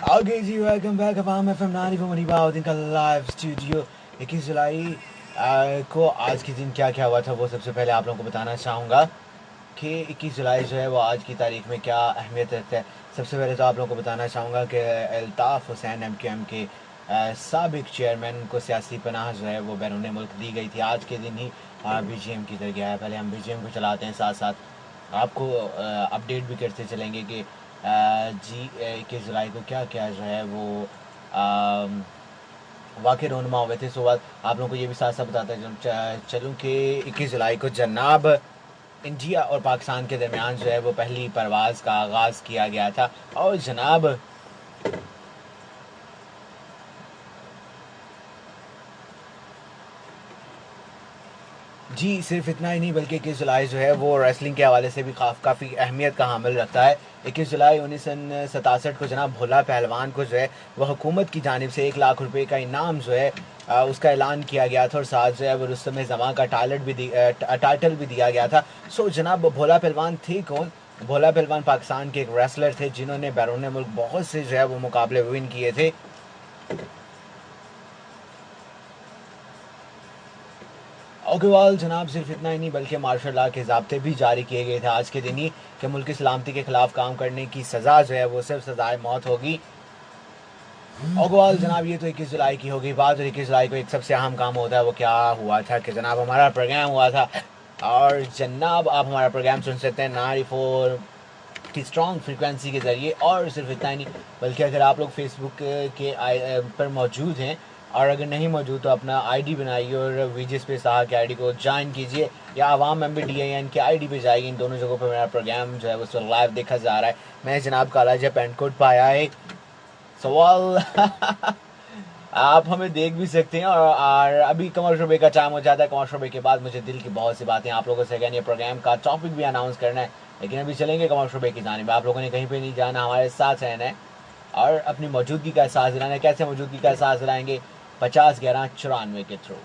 Okay जी, welcome back अवाम FM 94 का live studio. 21 जुलाई को आज के दिन क्या क्या हुआ था वो सबसे पहले आप लोगों को बताना चाहूँगा कि 21 जुलाई जो है वो आज की तारीख में क्या अहमियत रखता है। सबसे पहले तो आप लोगों को बताना चाहूँगा कि अल्ताफ़ हुसैन एमक्यूएम के साबिक चेयरमैन को सियासी पनाह जो है वो बैरून मुल्क दी गई थी। आज के दिन ही बीजीएम की तरह गया है। पहले हम बीजीएम को चलाते हैं, साथ साथ आपको अपडेट भी करते चलेंगे कि जी 21 जुलाई को क्या क्या जो है वो वाक़ई रोनमा हुए थे। सो बाद आप लोगों को ये भी साथ साथ बताता चलूँ कि 21 जुलाई को जनाब इंडिया और पाकिस्तान के दरमियान जो है वो पहली परवाज़ का आगाज़ किया गया था। और जनाब जी सिर्फ इतना ही नहीं बल्कि 21 जुलाई जो है वो रेसलिंग के हवाले से भी काफ़ी अहमियत का हामिल रखता है। 21 जुलाई 1967 को जनाब भोला पहलवान को जो है वह हुकूमत की जानिब से 1 लाख रुपए का इनाम जो है उसका ऐलान किया गया था और साथ जो है वो रुस्तम जमां का टाइटल भी दिया गया था। सो जनाब भोला पहलवान थे कौन? भोला पहलवान पाकिस्तान के एक रेसलर थे जिन्होंने बैरून मुल्क बहुत से जो है वो मुकाबले विन किए थे। ओकेवाल जनाब सिर्फ इतना ही नहीं बल्कि मार्शल लॉ के ज़ाब्ते भी जारी किए गए थे आज के दिन ही कि मुल्क की सलामती के खिलाफ काम करने की सज़ा जो है वो सिर्फ सज़ाए मौत होगी। ओकेवाल जनाब ये तो 21 जुलाई की होगी बात। और 21 जुलाई को एक सबसे अहम काम होता है, वो क्या हुआ था कि जनाब हमारा प्रोग्राम हुआ था। और जनाब आप हमारा प्रोग्राम सुन सकते हैं 94 की स्ट्रॉन्ग फ्रिक्वेंसी के ज़रिए। और सिर्फ इतना ही नहीं बल्कि अगर आप लोग फेसबुक के पर मौजूद हैं और अगर नहीं मौजूद तो अपना आईडी बनाइए और वीजे स्पेस साहा के आईडी को ज्वाइन कीजिए या आवाम मेंबर DIN के आईडी पे जाइए। इन दोनों जगहों पर मेरा प्रोग्राम जो है वो लाइव देखा जा रहा है। मैं जनाब काला जब पेंट कोट पाया है सवाल आप हमें देख भी सकते हैं। और अभी कमर्शियल ब्रेक का टाइम हो जाता है। कमर्शियल ब्रेक के बाद मुझे दिल की बहुत सी बातें आप लोगों से कहनी है, प्रोग्राम का टॉपिक भी अनाउंस करना है, लेकिन अभी चलेंगे कमर्शियल ब्रेक की जानिब। आप लोगों ने कहीं पे नहीं जाना, हमारे साथ रहना है और अपनी मौजूदगी का एहसास दिलाना है। कैसे मौजूदगी का एहसास दिलाएंगे? 50 11 94 के थ्रू।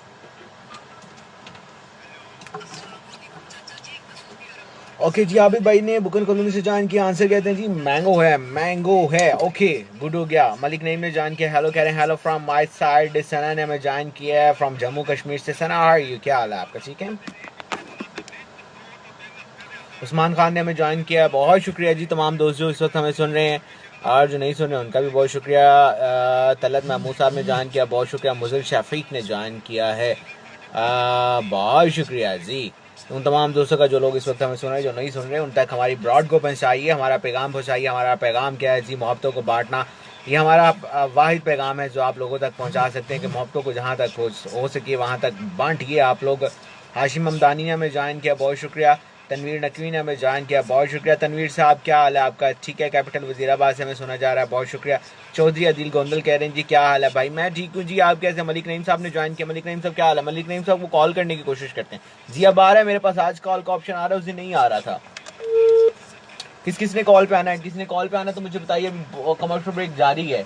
ओके जी, आबिद भाई ने बुकन कॉलोनी से जान किया, आंसर कहते हैं जी मैंगो है। ओके गुड हो गया। मलिक नईम ने जान किया, हेलो कह रहे हैं, हेलो फ्रॉम माय साइड। सना ने हमें जान किया है फ्रॉम जम्मू कश्मीर से। सना हाउ आर यू, क्या हाल है आपका? ठीक है। उस्मान खान ने हमें ज्वाइन किया है, बहुत शुक्रिया जी। तमाम दोस्त जो इस वक्त हमें सुन रहे हैं और जो नहीं सुन रहे उनका भी बहुत शुक्रिया। तलत महमूद साहब ने ज्वाइन किया, बहुत शुक्रिया। मुजल शफीक ने ज्वाइन किया है, बहुत शुक्रिया जी। उन तमाम दोस्तों का जो लोग इस वक्त हमें सुन रहे हैं, जो नहीं सुन रहे उन तक हमारी ब्रॉड को पहुंचाइए, हमारा पैगाम पहुंचाइए। हमारा पैगाम क्या है जी? मोहब्बतों को बांटना। ये हमारा वाहिद पैगाम है जो आप लोगों तक पहुंचा सकते हैं कि मोहब्बतों को जहां तक हो सके वहां तक बांटिए आप लोग। हाशिम ममदानी ने हमें ज्वाइन किया, बहुत शुक्रिया। तनवीर नकवी ने हमें ज्वाइन किया, बहुत शुक्रिया। तनवीर साहब क्या हाल है आपका? ठीक है। कैपिटल वजीराबाद से हमें सुना जा रहा है, बहुत शुक्रिया। चौधरी अदिल गोंदल कह रहे हैं जी क्या हाल है भाई? मैं ठीक हूँ जी, आप कैसे? मलिक नईम साहब ने ज्वाइन किया। मलिक नईम साहब क्या हाल है? मलिक नईम साहब को कॉल करने की कोशिश करते हैं जी। अब आ रहा है मेरे पास, आज कॉल का ऑप्शन आ रहा है, उस दिन नहीं आ रहा था। किस ने कॉल पे आना है? किसने कॉल पे आना है तो मुझे बताइए, कमर्शियल ब्रेक जारी है।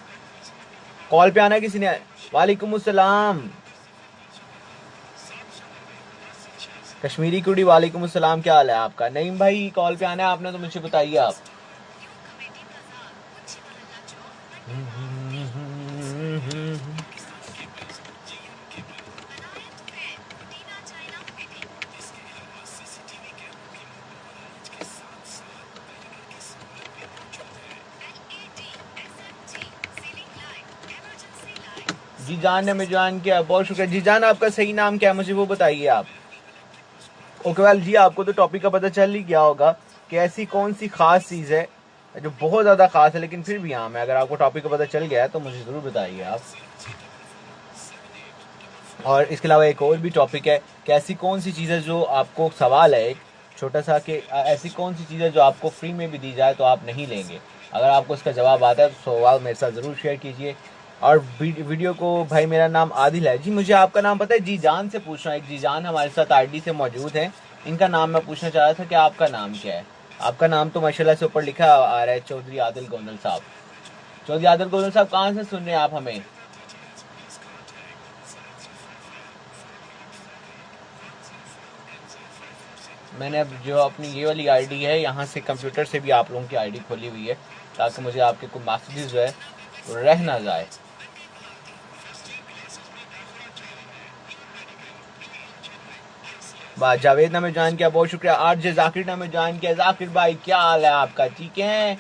कॉल पे आना है किसी ने? वालेकुम अस्सलाम कश्मीरी कुड़ी, वालेकुम अस्सलाम, क्या हाल है आपका? नईम भाई कॉल पे आना है आपने तो मुझे बताइए आप। जी जान ने हमें ज्वाइन किया, बहुत शुक्रिया। जी जान आपका सही नाम क्या है मुझे वो बताइए आप। ओके वेल जी, आपको तो टॉपिक का पता चल ही गया होगा कि ऐसी कौन सी खास चीज़ है जो बहुत ज़्यादा खास है लेकिन फिर भी आम है। अगर आपको टॉपिक का पता चल गया है तो मुझे ज़रूर बताइए आप। और इसके अलावा एक और भी टॉपिक है कि ऐसी कौन सी चीज़ है जो आपको, सवाल है एक छोटा सा कि ऐसी कौन सी चीज़ है जो आपको फ्री में भी दी जाए तो आप नहीं लेंगे। अगर आपको इसका जवाब आता है तो सवाल मेरे साथ ज़रूर शेयर कीजिए। और वीडियो को, भाई मेरा नाम आदिल है जी। मुझे आपका नाम पता है? जी जान से पूछ रहा हूँ। एक जी जान हमारे साथ आईडी से मौजूद हैं, इनका नाम मैं पूछना चाह रहा था कि आपका नाम क्या है। आपका नाम तो माशाल्लाह से ऊपर लिखा आ रहा है, चौधरी आदिल गोंदल साहब। चौधरी आदिल गोंदल साहब कहाँ से सुन रहे हैं आप हमें? मैंने अब जो अपनी ये वाली आईडी है यहाँ से कंप्यूटर से भी आप लोगों की आईडी खोली हुई है ताकि मुझे आपके कोई मैसेजेस जो है रह ना जाए। जावेद ने हमें ज्वाइन किया, बहुत शुक्रिया। आरजे जाकिर ने हमें ज्वाइन किया। जाकिर भाई क्या हाल है आपका, ठीक है?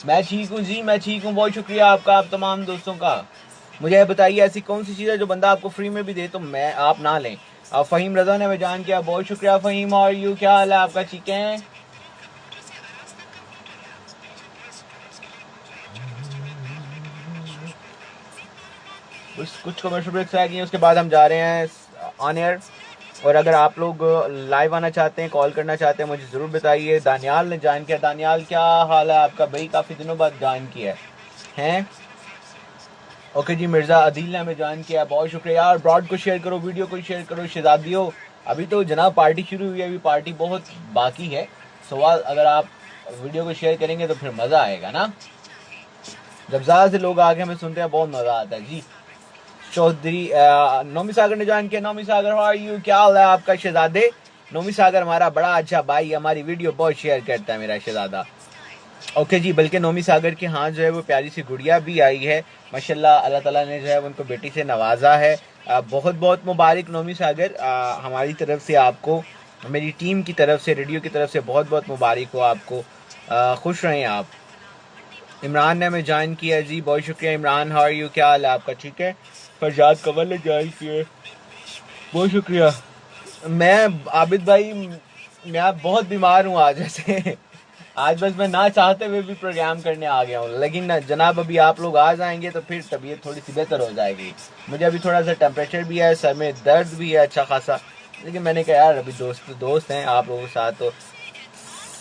मैं ठीक हूँ जी, मैं ठीक हूँ, बहुत शुक्रिया आपका, आप तमाम दोस्तों का। मुझे बताइए ऐसी कौन सी चीज़ है जो बंदा आपको फ्री में भी दे तो मैं आप ना लें। अब फ़हीम रज़ा ने हमें ज्वाइन किया, बहुत शुक्रिया फ़हीम। और यू क्या हाल है आपका, ठीक है? कुछ कमर्शियल ब्रेक्स रह गई हैं, उसके बाद हम जा रहे हैं ऑन एयर। और अगर आप लोग लाइव आना चाहते हैं, कॉल करना चाहते हैं, मुझे ज़रूर बताइए। दानियाल ने ज्वाइन किया। दानियाल क्या हाल है आपका भाई, काफ़ी दिनों बाद ज्वाइन किया है। ओके जी, मिर्ज़ा अदील ने हमें ज्वाइन किया, बहुत शुक्रिया यार। ब्रॉड को शेयर करो, वीडियो को शेयर करो, शहजादियों। अभी तो जनाब पार्टी शुरू हुई है, अभी पार्टी बहुत बाकी है। सवाल अगर आप वीडियो को शेयर करेंगे तो फिर मज़ा आएगा ना। जब ज़्यादा से लोग आके हमें सुनते हैं बहुत मज़ा आता है जी। चौधरी नोमी सागर ने ज्वाइन किया। नोमी सागर हाउ आर यू, क्या हाल है आपका शहजादे? नोमी सागर हमारा बड़ा अच्छा भाई, हमारी वीडियो बहुत शेयर करता है मेरा शहजादा। ओके जी, बल्कि नोमी सागर के यहाँ जो है वो प्यारी सी गुड़िया भी आई है माशाल्लाह। अल्लाह ताला ने जो है उनको बेटी से नवाजा है। बहुत बहुत मुबारक नोमी सागर, हमारी तरफ से आपको, मेरी टीम की तरफ से, रेडियो की तरफ से बहुत बहुत मुबारक हो आपको। खुश रहें आप। इमरान ने हमें ज्वाइन किया जी, बहुत शुक्रिया इमरान। हाउ आर यू, क्या हाल है आपका, ठीक है? फरजाद कंवल ने ज्वाइन किया, बहुत शुक्रिया। मैं आबिद भाई, मैं बहुत बीमार हूँ आज वैसे। आज बस मैं ना चाहते हुए भी प्रोग्राम करने आ गया हूँ, लेकिन जनाब अभी आप लोग आ जाएंगे तो फिर तबीयत थोड़ी सी बेहतर हो जाएगी। मुझे अभी थोड़ा सा टेम्परेचर भी है, सर में दर्द भी है अच्छा खासा, लेकिन मैंने कहा यार अभी दोस्त हैं आप लोगों के साथ तो।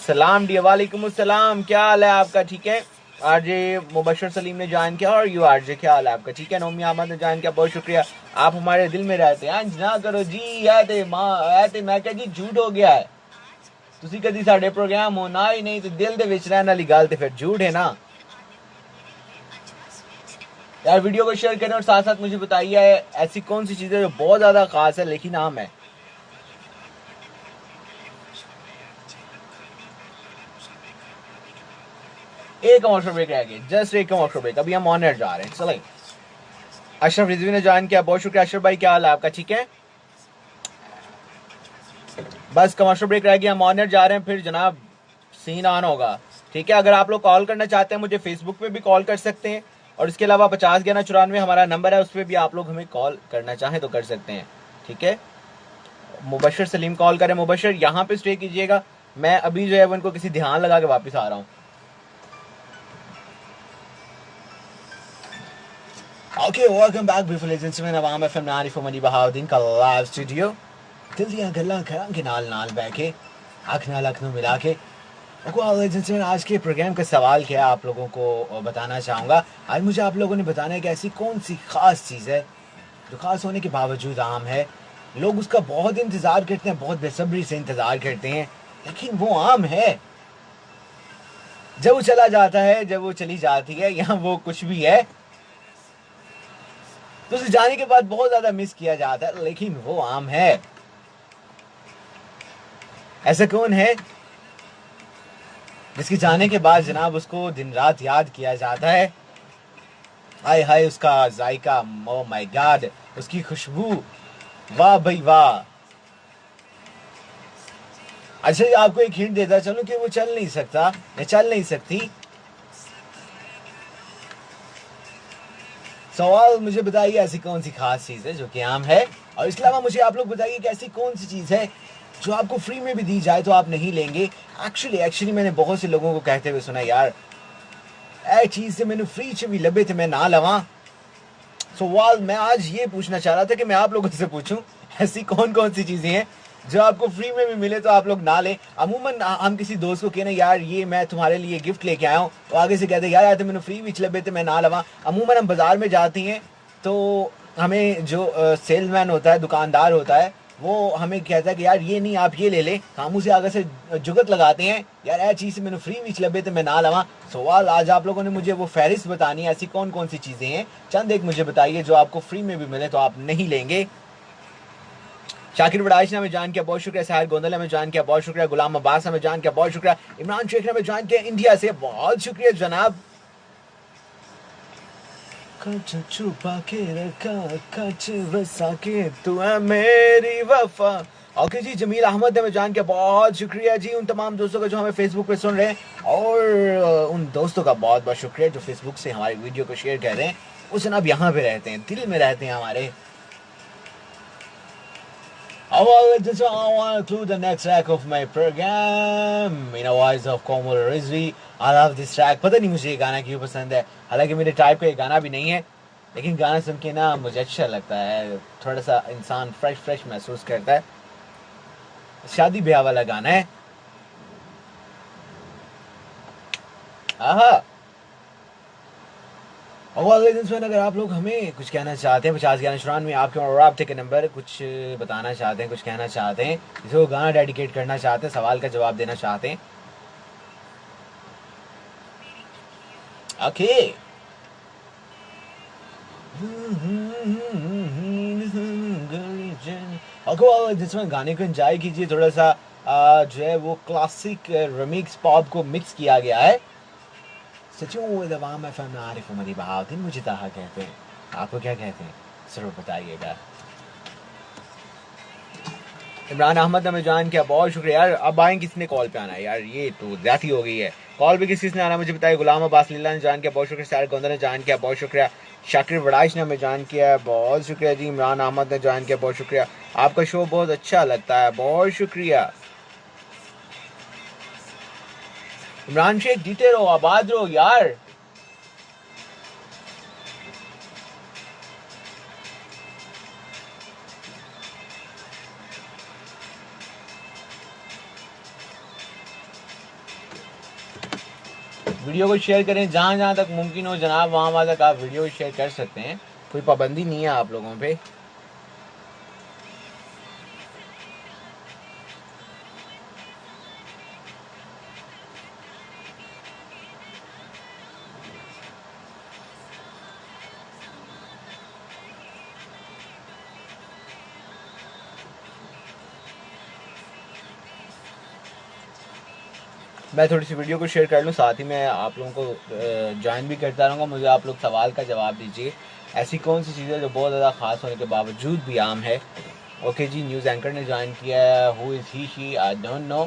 सलाम डी, वालेकुम अस्सलाम, क्या हाल है आपका, ठीक है? आरजे मुबशर सलीम ने ज्वाइन किया। और यू आरजे क्या हाल है आपका, ठीक है? नोमी अहमद ने ज्वाइन किया, बहुत शुक्रिया। आप हमारे दिल में रहते हैं, ना करो जी। ऐते मैं क्या जी, झूठ हो गया है। ਤੁਸੀਂ कभी साढ़े प्रोग्राम होना ही नहीं तो दिल दे विच रहने वाली गल तो फिर झूठ है ना यार। वीडियो को शेयर करें और साथ साथ मुझे बताइए ऐसी कौन सी चीज़ है जो बहुत ज़्यादा खास है लेकिन आम है। एक कमर्शियल ब्रेक रह गया, जस्ट एक कमर्शियल ब्रेक, अभी हम ऑन एयर जा रहे हैं। चलें। अशरफ रिजवी ने ज्वाइन किया, बहुत शुक्रिया अशरफ भाई, क्या हाल है आपका, ठीक है? बस कमर्शियल ब्रेक रह गया, हम ऑन एयर जा रहे हैं, फिर जनाब सीन ऑन होगा, ठीक है? अगर आप लोग कॉल करना चाहते हैं मुझे फेसबुक पे भी कॉल कर सकते हैं, और इसके अलावा 50 11 94 हमारा नंबर है, उस पर भी आप लोग हमें कॉल करना चाहें तो कर सकते हैं, ठीक है? मुबशर सलीम कॉल करें। मुबशर यहाँ पे स्टे कीजिएगा, मैं अभी जो है वो इनको किसी ध्यान लगा के वापस आ रहा हूँ। Okay, welcome back beautiful legends में नवाम एफएम 94 मनी बहाउद्दीन का लाइव स्टूडियो। दिल दियां गल्लां करां के नाल बैठ के अख नाल अख नूं मिला के। आज के प्रोग्राम का सवाल क्या है आप लोगों को बताना चाहूँगा। आज मुझे आप लोगों ने बताना है कि ऐसी कौन सी ख़ास चीज़ है जो ख़ास होने के बावजूद आम है। लोग उसका बहुत इंतज़ार करते हैं, बहुत बेसब्री से इंतज़ार करते हैं, लेकिन वो आम है। जब वो चला जाता है, जब वो चली जाती है, या वो कुछ भी है तो उसे जाने के बाद बहुत ज़्यादा मिस किया जाता है, लेकिन वो आम है। ऐसा कौन है जिसके जाने के बाद जनाब उसको दिन रात याद किया जाता है? हाय हाय उसका जायका, ओ माय गॉड, उसकी खुशबू, वाह भाई वाह। अच्छा, आपको एक हिंट देता चलो कि वो चल नहीं सकता या चल नहीं सकती। सवाल मुझे बताइए ऐसी कौन सी खास चीज़ है जो कि आम है, और इसके अलावा मुझे आप लोग बताइए कि ऐसी कौन सी चीज़ है जो आपको फ्री में भी दी जाए तो आप नहीं लेंगे। एक्चुअली मैंने बहुत से लोगों को कहते हुए सुना, यार ए चीज़ से मैंने फ्री च भी लबे थे मैं ना लवा। सवाल मैं आज ये पूछना चाह रहा था कि मैं आप लोगों से पूछूं ऐसी कौन कौन सी चीज़ें हैं जो आपको फ्री में भी मिले तो आप लोग ना लें। अमूमन हम किसी दोस्त को कहना यार ये मैं तुम्हारे लिए गिफ्ट लेके आया हूँ, तो आगे से कहते यार तो मैंने फ्री भी लबे थे मैं ना लवा। अमूमन हम बाज़ार में जाती हैं तो हमें जो सेल्समैन होता है, दुकानदार होता है, वो हमें कहता है कि यार ये नहीं आप ये ले लें। हम उसे आगे से जुगत लगाते हैं यार ऐ चीज़ से मैंने फ्री भी लबे तो मैं ना लवा। सवाल आज आप लोगों ने मुझे वो फहरिस्त बतानी है, ऐसी कौन कौन सी चीज़ें हैं, चंद एक मुझे बताइए जो आपको फ्री में भी मिले तो आप नहीं लेंगे। शाकिर बड़ाइश ने हमें जान किया, बहुत शुक्रिया। साहिल गोंदल ने हमें जान किया, बहुत शुक्रिया। गुलाम अब्बास ने हमें जान किया, बहुत शुक्रिया। इमरान शेख ने हमें जान किया इंडिया से, बहुत शुक्रिया जनाब। कच छुपा के रखा, कच बसा के तू है मेरी वफा। ओके जी, जमील अहमद ने हमें जान किया, बहुत शुक्रिया जी। उन तमाम दोस्तों का जो हमें फेसबुक पे सुन रहे हैं, और उन दोस्तों का बहुत बहुत शुक्रिया जो फेसबुक से हमारी वीडियो को शेयर कर रहे हैं। उस जनाब यहाँ पे रहते हैं, दिल में रहते हैं हमारे। I want to include the next track of my program in a voice of Komal Rizvi. I love this track. पता नहीं मुझे ये गाना क्यों पसंद है, हालांकि मेरे टाइप का ये गाना भी नहीं है, लेकिन गाना सुन के ना मुझे अच्छा लगता है, थोड़ा सा इंसान फ्रेश महसूस करता है। शादी ब्याह वाला गाना है। आहा। और अगर आप लोग हमें कुछ कहना चाहते हैं, 50 11 में आपके और आपके के नंबर कुछ बताना चाहते हैं, कुछ कहना चाहते हैं, किसी को गाना डेडिकेट करना चाहते हैं, सवाल का जवाब देना चाहते हैं, ओके। ओके, जिसमें गाने को एंजॉय कीजिए, थोड़ा सा जो है वो क्लासिक रिमिक्स पॉप को मिक्स किया गया है। सचो दवाम एफएम आरिफ उमरी बहाउद्दीन मुझे ताहा कहते हैं, आपको क्या कहते हैं जरूर बताइएगा। इमरान अहमद ने हमें जान किया, बहुत शुक्रिया यार। अब आए किसने कॉल पे आना है यार, ये तो ज्यादा हो गई है। कॉल पे किस ने आना मुझे बताइए। गुलाम अब्बास लीला ने जान किया, बहुत शुक्रिया। साहिल गोंदल ने जान किया, बहुत शुक्रिया। शाकिर बड़ाइश ने हमें जान किया, बहुत शुक्रिया जी। इमरान अहमद ने जान किया, बहुत शुक्रिया। आपका शो बहुत अच्छा लगता है, बहुत शुक्रिया। इमरान शेख जीते रहो, आबाद रहो यार। वीडियो को शेयर करें जहां जहां तक मुमकिन हो जनाब, वहां तक आप वीडियो को शेयर कर सकते हैं, कोई पाबंदी नहीं है आप लोगों पे। मैं थोड़ी सी वीडियो को शेयर कर लूँ, साथ ही मैं आप लोगों को ज्वाइन भी करता रहूँगा। मुझे आप लोग सवाल का जवाब दीजिए, ऐसी कौन सी चीज़ है जो बहुत ज़्यादा ख़ास होने के बावजूद भी आम है। ओके जी, न्यूज़ एंकर ने ज्वाइन किया है, who is he she, I don't know,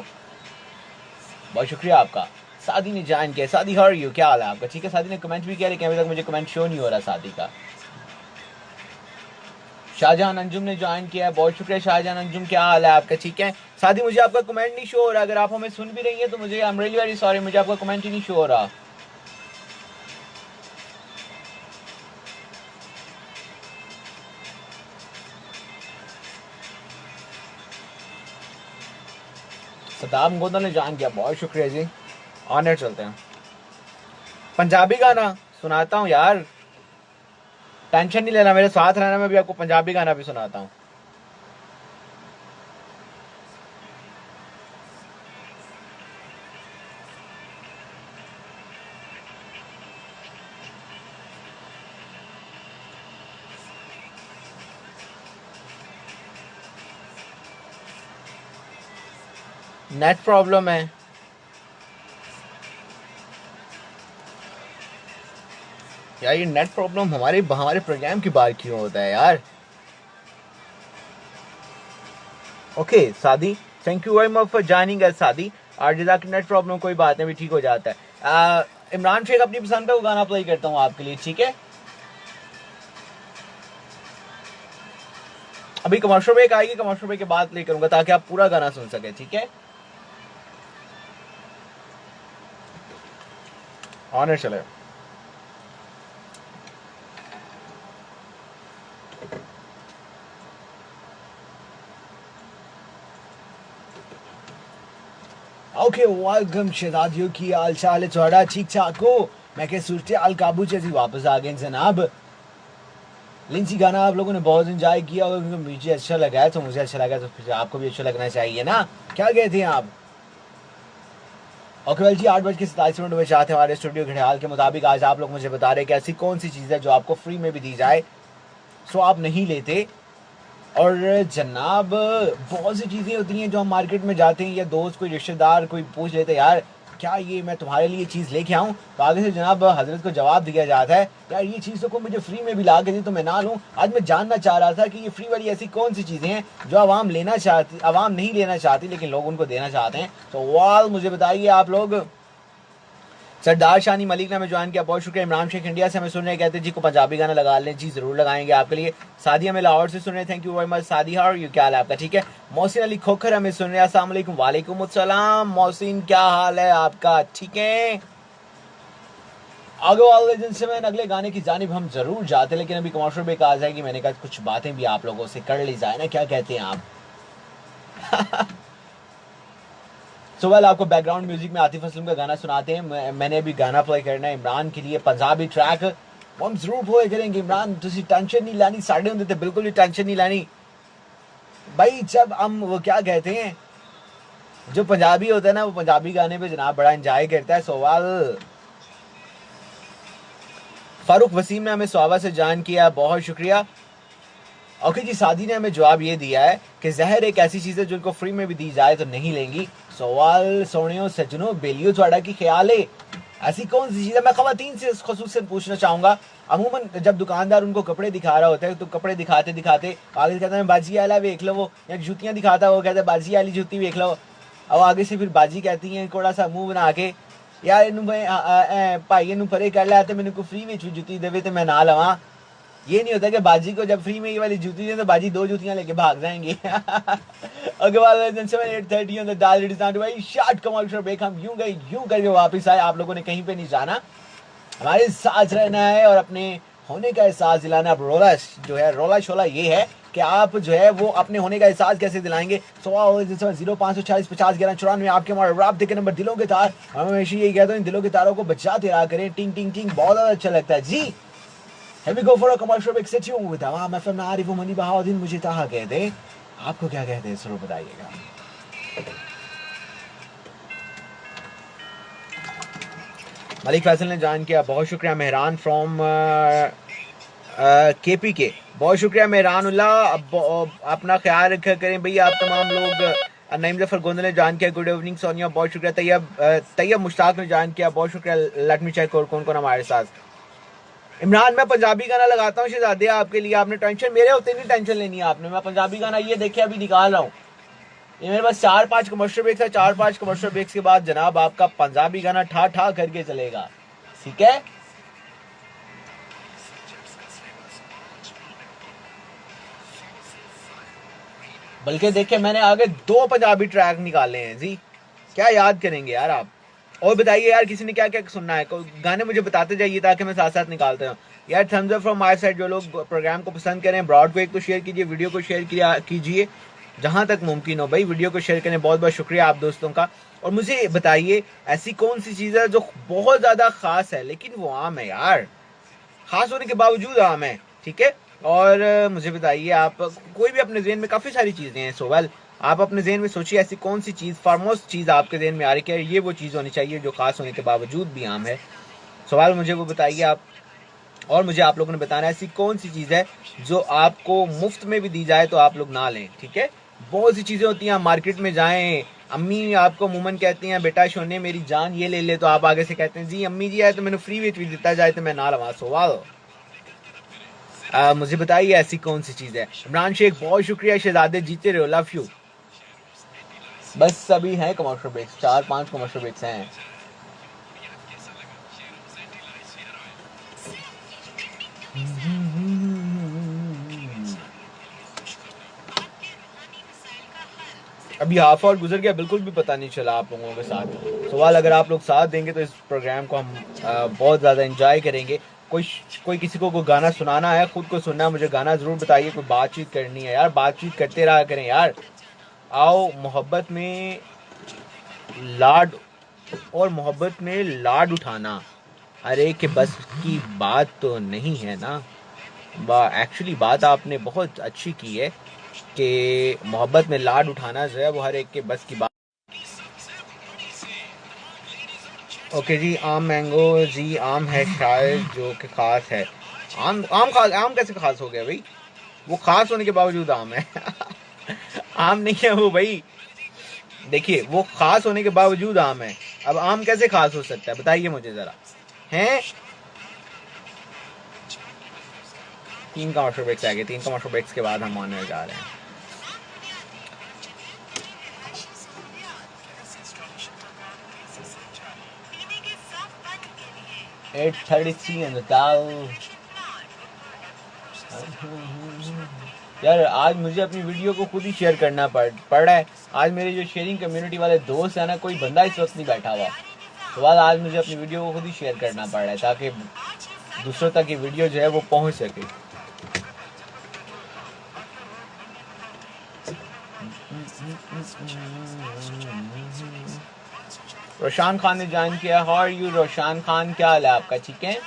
बहुत शुक्रिया आपका। सादी ने ज्वाइन किया, सादी हाउ आर यू, क्या हाल है आपका? ठीक है, सादी ने कमेंट भी किया, लेकिन अभी तक मुझे कमेंट शो नहीं हो रहा सादी का। शाहजहान अंजुम ने ज्वाइन किया है, बहुत शुक्रिया शाहजहान अंजुम, क्या हाल है आपका? ठीक है सादी, मुझे आपका कमेंट नहीं शो हो रहा, अगर आप हमें सुन भी रही हैं तो मुझे I am really very sorry, मुझे आपका कमेंट ही नहीं शो हो रहा। सदाम गोंदल ने ज्वाइन किया, बहुत शुक्रिया जी। ऑनर चलते हैं, पंजाबी गाना सुनाता हूँ यार, टेंशन नहीं लेना, मेरे साथ रहना, मैं भी आपको पंजाबी गाना भी सुनाता हूँ। नेट प्रॉब्लम है यार, ये नेट प्रॉब्लम हमारे प्रोग्राम की बात क्यों होता है यार। ओके सादी, thank you very much for joining us सादी। और जिला की नेट प्रॉब्लम कोई बात नहीं, भी ठीक हो जाता है। इमरान शेख अपनी पसंद का गाना प्ले करता हूँ आपके लिए, ठीक है? अभी कमर्शियल ब्रेक आएगी, कमर्शियल ब्रेक के बाद प्ले करूंगा ताकि आप पूरा गाना सुन सके, ठीक है? ऑनर चले। ओके वेलकम शहजादियों, की हाल चाल है थोड़ा ठीक ठाक हो? मैं कह सूरत हाल काबू से वापस आ गए जनाब। लिंसी गाना आप लोगों ने बहुत एंजॉय किया और मुझे अच्छा लगा है, तो मुझे अच्छा लगा, तो फिर आपको भी अच्छा लगना चाहिए ना, क्या कहते हैं आप? ओके वेल जी, 8:27 बजे चाहते हैं हमारे स्टूडियो घड़ियाल के मुताबिक। आज आप लोग मुझे बता रहे हैं कि ऐसी कौन सी चीज़ है जो आपको फ्री में भी दी जाए सो आप नहीं लेते। और जनाब बहुत सी चीज़ें होती हैं जो हम मार्केट में जाते हैं या दोस्त कोई रिश्तेदार कोई पूछ लेते हैं यार क्या ये मैं तुम्हारे लिए चीज़ लेके आऊँ, तो आगे से जनाब हजरत को जवाब दिया जाता है यार ये चीज़ तो को मुझे फ्री में भी ला के दी तो मैं ना लूँ। आज मैं जानना चाह रहा था कि ये फ्री वाली ऐसी कौन सी चीज़ें हैं जो आवाम नहीं लेना चाहती लेकिन लोग उनको देना चाहते हैं। तो वाल मुझे बताइए आप लोग। सरदार शानी मलिक ने हमें ज्वाइन किया, बहुत शुक्रिया। इमरान शेख इंडिया से हमें सुन रहे, कहते जी को पंजाबी गाना लगा लें, जी जरूर लगाएंगे आपके लिए। सादी हमें लाहौर से सुन रहे, थैंक यू वेरी मच सादी। हाउ आर यू, क्या हाल है आपका, ठीक है। मोहसिन अली खोखर हमें सुन रहे, अस्सलाम वालेकुम। वालेकुम अस्सलाम मोहसिन, क्या हाल है आपका, ठीक है। आगे वाले दिन से मैं अगले गाने की जानिब हम जरूर जाते, लेकिन अभी कमर्शियल ब्रेक आ जाएगी। मैंने कहा कुछ बातें भी आप लोगों से कर ली जाए ना, क्या कहते हैं आप। सुबह आपको बैकग्राउंड म्यूजिक में आतिफ असलम का गाना सुनाते हैं। मैंने अभी गाना प्ले करना है इमरान के लिए, पंजाबी ट्रैक हम जरूर प्ले करेंगे। इमरान तुसी टेंशन नहीं लानी, साढ़े होंगे तो बिल्कुल भी टेंशन नहीं लानी भाई। जब हम वो क्या कहते हैं जो पंजाबी होता है ना, वो पंजाबी गाने पे जनाब बड़ा एंजॉय करता है। सवाल फारूक वसीम ने हमें स्वाबा से जान किया, बहुत शुक्रिया। ओके जी, सादी ने हमें जवाब ये दिया है कि जहर एक ऐसी चीज है जिनको फ्री में भी दी जाए तो नहीं लेंगी। सवाल सोनियो सजनों बेलियो थोड़ा की ख्याल है ऐसी कौन सी चीज है। मैं खवातीन से खुसूसन पूछना चाहूंगा। अमूमन जब दुकानदार उनको कपड़े दिखा रहा होता है तो कपड़े दिखाते दिखाते आगे कहता है बाजी आला देख लो, वो या जूतियां दिखाता है वो कहता है बाजी आली जूती देख लो। अब आगे से फिर बाजी कहती है थोड़ा सा मुंह बना के यार इन भाई इन परे कर लिया तो मैंने को फ्री में जूती देवे तो मैं ना लवा। ये नहीं होता कि बाजी को जब फ्री में ये वाली जूती दे तो बाजी दो जूतियां लेके भाग जाएंगे। हम यूं करके वापस आए। आप लोगों ने कहीं पे नहीं जाना, हमारे साथ रहना है और अपने होने का एहसास दिलाना। अब रोला शोला ये है कि आप जो है वो अपने होने का एहसास कैसे दिलाएंगे। 0540501194 आपके हमारे राब्ते के नंबर दिलों के तार। हम हमेशा यही कहते हैं इन दिलों के तारों को बचाते रहा करें। टिंग टिंग टिंग बहुत अच्छा लगता है जी। Here we go for a commercial break. Stay tuned with Awam FM ना आरिफ मनी बहाउद्दीन मुझे ताहा कहते हैं, आपको क्या कहते हैं जरूर बताइएगा। मलिक फैसल ने जान किया, बहुत शुक्रिया। मेहरान फ्रॉम केपी के, बहुत शुक्रिया मेहरान उल्लाह। अपना ख्याल रखा करें भैया आप तमाम लोग। नईम जफर गोंद ने जान किया, गुड इवनिंग सोनिया, बहुत शुक्रिया। तैयब मुश्ताक ने जान किया, बहुत शुक्रिया। लेट मी चेक और कौन कौन हमारे साथ। इमरान मैं पंजाबी गाना लगाता हूँ शहजादे आपके लिए, आपने टेंशन मेरे होते नहीं टेंशन लेनी है आपने। मैं पंजाबी गाना ये देखे अभी निकाल रहा हूँ। ये मेरे पास 4-5 कमर्शियल ब्रेक्स है, 4-5 कमर्शियल ब्रेक्स के बाद जनाब आपका पंजाबी गाना ठा ठा करके चलेगा, ठीक है। बल्कि देखिए मैंने आगे 2 पंजाबी ट्रैक निकाले हैं जी, क्या याद करेंगे यार आप। और बताइए यार किसी ने क्या क्या सुनना है, गाने मुझे बताते जाइए ताकि मैं साथ साथ निकालता हूँ यार। Thumbs up from my side. जो लोग प्रोग्राम को पसंद करें ब्रॉड को एक तो शेयर कीजिए, वीडियो को शेयर कीजिए जहां तक मुमकिन हो भाई, वीडियो को शेयर करें। बहुत बहुत शुक्रिया आप दोस्तों का। और मुझे बताइए ऐसी कौन सी चीज़ है जो बहुत ज़्यादा खास है लेकिन वो आम है यार, खास होने के बावजूद आम है, ठीक है। और मुझे बताइए आप कोई भी अपने जेहन में काफ़ी सारी चीज़ें हैं, सोवेल आप अपने जेहन में सोचिए ऐसी कौन सी चीज़ फॉरमोस्ट चीज़ आपके जेहन में आ रही है ये वो चीज़ होनी चाहिए जो खास होने के बावजूद भी आम है। सवाल मुझे वो बताइए आप, और मुझे आप लोगों ने बताना है ऐसी कौन सी चीज़ है जो आपको मुफ्त में भी दी जाए तो आप लोग ना लें, ठीक है। बहुत सी चीज़ें होती हैं, आप मार्केट में जाएं, अम्मी आपको अमूमन कहती हैं बेटा सोने मेरी जान ये ले ले, तो आप आगे से कहते हैं जी अम्मी जी आए तो मैंने फ्री में भी दिता जाए तो मैं ना लवा। सवाल मुझे बताइए ऐसी कौन सी चीज़ है। इमरान शेख बहुत शुक्रिया, शहजादे जीते रहो, लव यू। बस अभी हैं कमर्शियल ब्रेक्स, 4-5 कमर्शियल ब्रेक्स हैं। अभी हाफ आवर गुजर गया, बिल्कुल भी पता नहीं चला आप लोगों के साथ। सवाल अगर आप लोग साथ देंगे तो इस प्रोग्राम को हम बहुत ज़्यादा एंजॉय करेंगे। कोई किसी को गाना सुनाना है, खुद को सुनना है, मुझे गाना ज़रूर बताइए। कोई बातचीत करनी है यार, बातचीत करते रहा करें यार। आओ मोहब्बत में लाड उठाना अरे के बस की बात तो नहीं है ना। एक्चुअली बात आपने बहुत अच्छी की है कि मोहब्बत में लाड उठाना जो है वो हर एक के बस की बात। ओके जी, आम मैंगो जी आम है शायद जो कि खास है। आम कैसे खास हो गया भाई। वो खास होने के बावजूद आम है। आम नहीं है वो भाई, देखिए वो खास होने के बावजूद आम है। अब आम कैसे खास हो सकता है बताइए मुझे जरा, हैं? 3 कमर्शियल ब्रेक्स आ गए, 3 कमर्शियल ब्रेक्स के बाद हम आने जा रहे हैं। At 33 on the dial। यार आज मुझे अपनी वीडियो को खुद ही शेयर करना पड़ रहा है। आज मेरे जो शेयरिंग कम्युनिटी वाले दोस्त है ना, कोई बंदा इस वक्त नहीं बैठा हुआ, तो बाद आज मुझे अपनी वीडियो को खुद ही शेयर करना पड़ रहा है ताकि दूसरों तक ये वीडियो जो है वो पहुंच सके। रोशान खान ने ज्वाइन किया। How are you Roshan Khan, क्या हाल है आपका? ठीक है।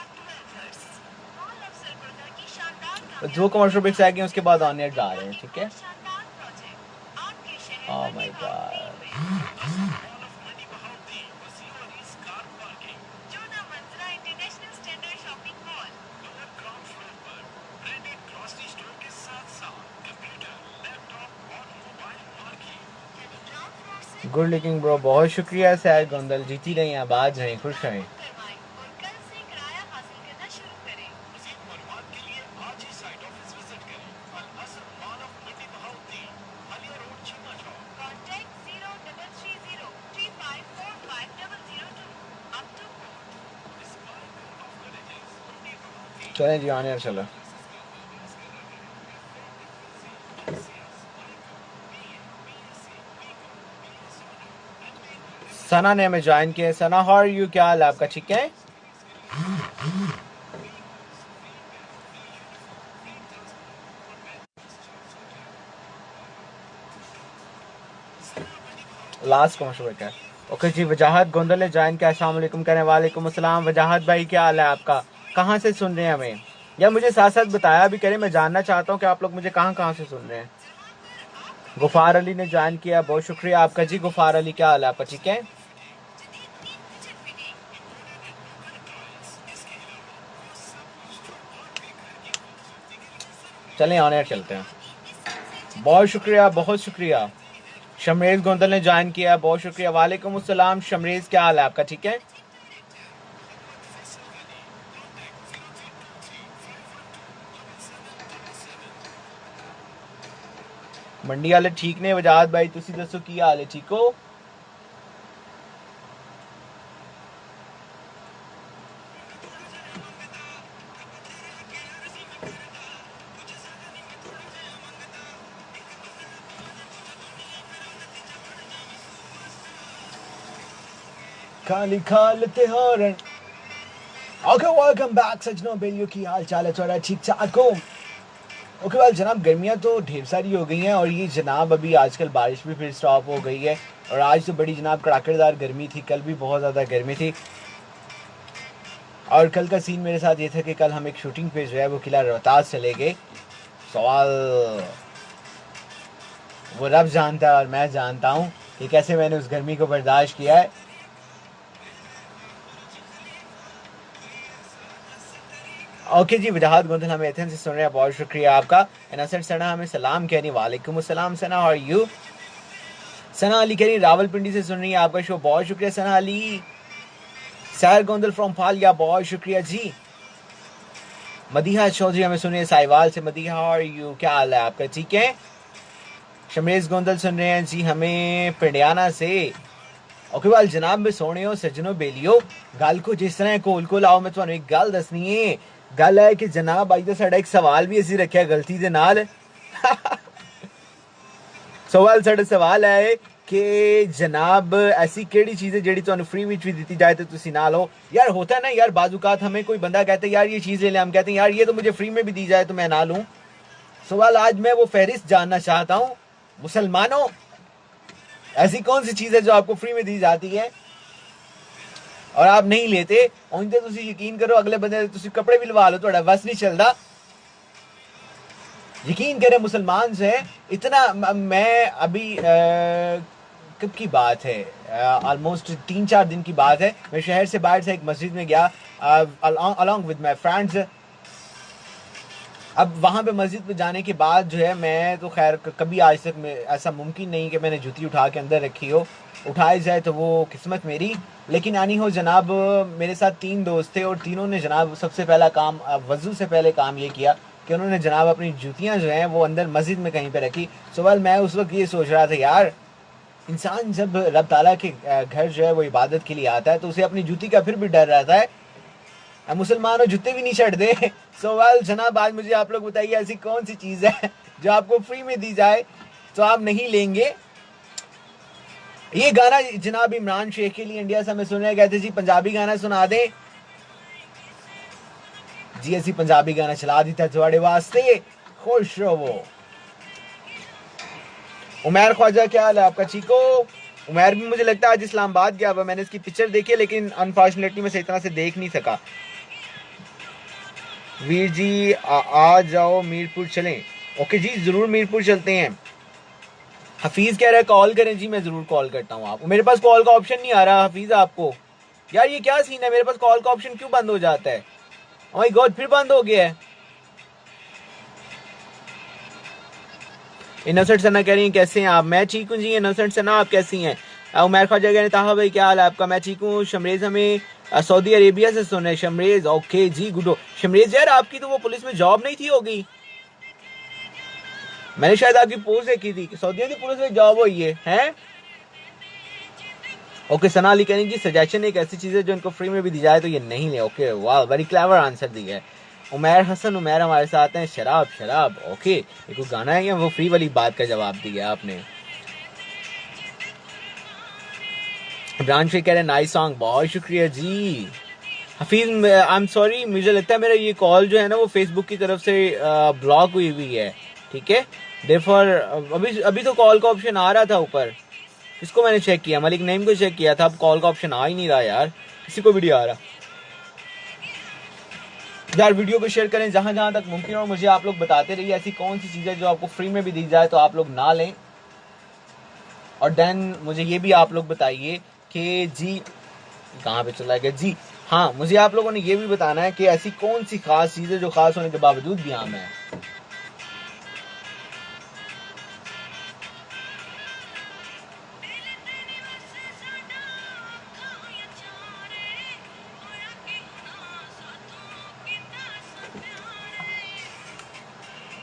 2 कमर्शियल ब्रेक्स आ गए, उसके बाद ऑन एयर जा रहे हैं। ठीक है। ओह my God. Good looking bro, बहुत शुक्रिया सैर गोंदल, जीती रही हैं, आबाद रहें, खुश रहें। चलें जी, आने चलो। सना ने हमें ज्वाइन किया। सना हाउ आर यू, क्या हाल है आपका? ठीक है। लास्ट कमर्शियल ब्रेक है। ओके जी, वजाहत गोंदल ने ज्वाइन किया। अस्सलाम वालेकुम कहने, वालेकुम अस्सलाम। वजाहत भाई क्या हाल है आपका, कहाँ से सुन रहे हैं हमें? या मुझे साथ साथ बताया भी करें, मैं जानना चाहता हूँ कि आप लोग मुझे कहाँ से सुन रहे हैं। गुफार अली ने ज्वाइन किया, बहुत शुक्रिया आपका जी। गुफार अली क्या हाल है आपका? ठीक है। चलें ऑन एयर चलते हैं। बहुत शुक्रिया, बहुत शुक्रिया। शमरेज गोंदल ने ज्वाइन किया, बहुत शुक्रिया। वालेकुम अस्सलाम शमरेज, क्या हाल है आपका? ठीक है। मंडी वाले ठीक ने? वजाहत भाई तुसी दसो की हाल है, ठीक हो? खाली खाल त्योहार। ओके, वेलकम बैक सजनों, बेलियो की हाल चाल है थोड़ा ठीक ठाक हो? ओके वेल जनाब, गर्मियाँ तो ढेर सारी हो गई हैं और ये जनाब अभी आजकल बारिश भी फिर स्टॉप हो गई है और आज तो बड़ी जनाब कड़ाकेदार गर्मी थी, कल भी बहुत ज़्यादा गर्मी थी। और कल का सीन मेरे साथ ये था कि कल हम एक शूटिंग पे जो है वो किला रोहतास चले गए। सवाल वो रब जानता है और मैं जानता हूँ कि कैसे मैंने उस गर्मी को बर्दाश्त किया है। ओके जी, वजाहत गोंदल हमें एथेंस से सुन रहे हैं, बहुत शुक्रिया आपका। एनासर सना हमें सलाम कह रही, वालेकुम अस्सलाम सना, हाउ आर यू? सना अली कह रही रावलपिंडी से सुन रही है आपका शो, बहुत शुक्रिया सना अली। सैर गोंदल फ्रॉम फालिया, बहुत शुक्रिया जी। मदीहा चौधरी हमें सुन रही है साहिवाल से। मदीहा हाउ आर यू, क्या हाल है आपका? ठीक है। शमरेज गोंदल सुन रहे हैं जी हमें पिंडियाना से। ओके वाल जनाब मैं सोने हो सजनों बेलियो गल को जिस तरह कोल को लाओ, मैं तुम्हें एक गल दसनी है। गल है कि जनाब अज तो साडा एक सवाल भी असीं रखिया गलती दे नाल। सवाल है कि जनाब ऐसी केड़ी चीज़ है जेड़ी तुहानू फ्री विच भी दी जाए तो तुसी ना लो। यार होता है ना यार, बाजुकात हमें कोई बंदा कहते हैं यार ये चीज़ ले ले, हम कहते हैं यार ये तो मुझे फ्री में भी दी जाए तो मैं ना लूँ। सवाल आज मैं वो फहरिस्त जानना चाहता हूँ। मुसलमानों, ऐसी कौन सी चीज़ है जो आपको फ्री में दी जाती है और आप नहीं लेते? उनते तुसी यकीन करो अगले बंदे तुसी कपड़े भी लवा लो, थोड़ा बस नहीं चलता। यकीन करें मुसलमान से इतना मैं अभी कब की बात है, ऑलमोस्ट 3-4 दिन की बात है। मैं शहर से बाहर से एक मस्जिद में गया अलॉन्ग विद माई फ्रेंड्स। अब वहाँ पे मस्जिद पे जाने के बाद जो है, मैं तो खैर कभी आज तक ऐसा मुमकिन नहीं कि मैंने जूती उठा के अंदर रखी हो। उठाई जाए तो वो किस्मत मेरी। लेकिन आनी हो जनाब, मेरे साथ 3 दोस्त थे और तीनों ने जनाब सबसे पहला काम, वज़ू से पहले काम ये किया कि उन्होंने जनाब अपनी जूतियाँ जो हैं वो अंदर मस्जिद में कहीं पे रखी। सवाल मैं उस वक्त ये सोच रहा था, यार इंसान जब रब ताला के घर जो है वो इबादत के लिए आता है तो उसे अपनी जूती का फिर भी डर रहता है। मुसलमानों जूते भी नहीं छड़ते। सवाल जनाब, आज मुझे आप लोग बताइए ऐसी कौन सी चीज़ है जो आपको फ्री में दी जाए तो आप नहीं लेंगे। ये गाना जनाब इमरान शेख के लिए इंडिया से हमें सुनने गए थे जी, पंजाबी गाना सुना दें जी। ऐसी पंजाबी गाना चला दी था थोड़े वास्ते, खुश रहो। उमैर ख्वाजा, क्या हाल है आपका? चीको उमैर भी मुझे लगता है आज इस्लामाबाद गया हुआ। मैंने इसकी पिक्चर देखी है लेकिन अनफॉर्चुनेटली मैं सही तरह से देख नहीं सका। वीर जी आ जाओ मीरपुर चलें। ओके जी, जरूर मीरपुर चलते हैं। हफीज कह रहा है कॉल करें जी, मैं जरूर कॉल करता हूँ आपको। मेरे पास कॉल का ऑप्शन नहीं आ रहा हफीज आपको। यार ये क्या सीन है, मेरे पास कॉल का ऑप्शन क्यों बंद हो जाता है? ओह माय गॉड, फिर बंद हो गया है। इनोसेंट सना कह रही हैं कैसे हैं आप? मैं ठीक हूँ जी। इनोसेंट सना आप कैसी हैं? उमैर ख्वाजा कह रहे हैं ताहा भाई क्या हाल है आपका? मैं ठीक हूँ। शमरेज हमें सऊदी अरेबिया से सुने। शमरेज ओके जी, गुडो। शमरेज यार आपकी तो वो पुलिस में जॉब नहीं थी होगी? मैंने शायद आपकी पोस्ट देखी थी कि सऊदियों की पुलिस में जॉब हुई है, हैं? ओके सना अली कह रही जी सजेशन एक ऐसी चीज है जो इनको फ्री में भी दी जाए तो ये नहीं ले। ओके वाह, वेरी क्लेवर आंसर दी है। उमैर हसन, उमैर हमारे साथ हैं। शराब शराब ओके, ये कोई गाना है या वो फ्री वाली बात का जवाब दिया आपने? इमरान शेख कह रहे नाइस सॉन्ग, बहुत शुक्रिया जी। हफीज आई एम सॉरी, मुझे लगता है मेरा ये कॉल जो है ना वो फेसबुक की तरफ से ब्लॉक हुई है, ठीक है। देयरफॉर अभी अभी तो कॉल का ऑप्शन आ रहा था ऊपर। इसको मैंने चेक किया, मलिक नईम को चेक किया था, अब कॉल का ऑप्शन आ ही नहीं रहा यार, किसी को भी नहीं आ रहा। यार वीडियो को शेयर करें जहां जहां तक मुमकिन हो। मुझे आप लोग बताते रहिए ऐसी कौन सी चीज़ें जो आपको फ्री में भी दी जाए तो आप लोग ना लें। और देन मुझे ये भी आप लोग बताइए कि जी कहाँ पे चला गया जी। हाँ, मुझे आप लोगों ने ये भी बताना है कि ऐसी कौन सी खास चीज़ें जो खास होने के बावजूद भी आम है।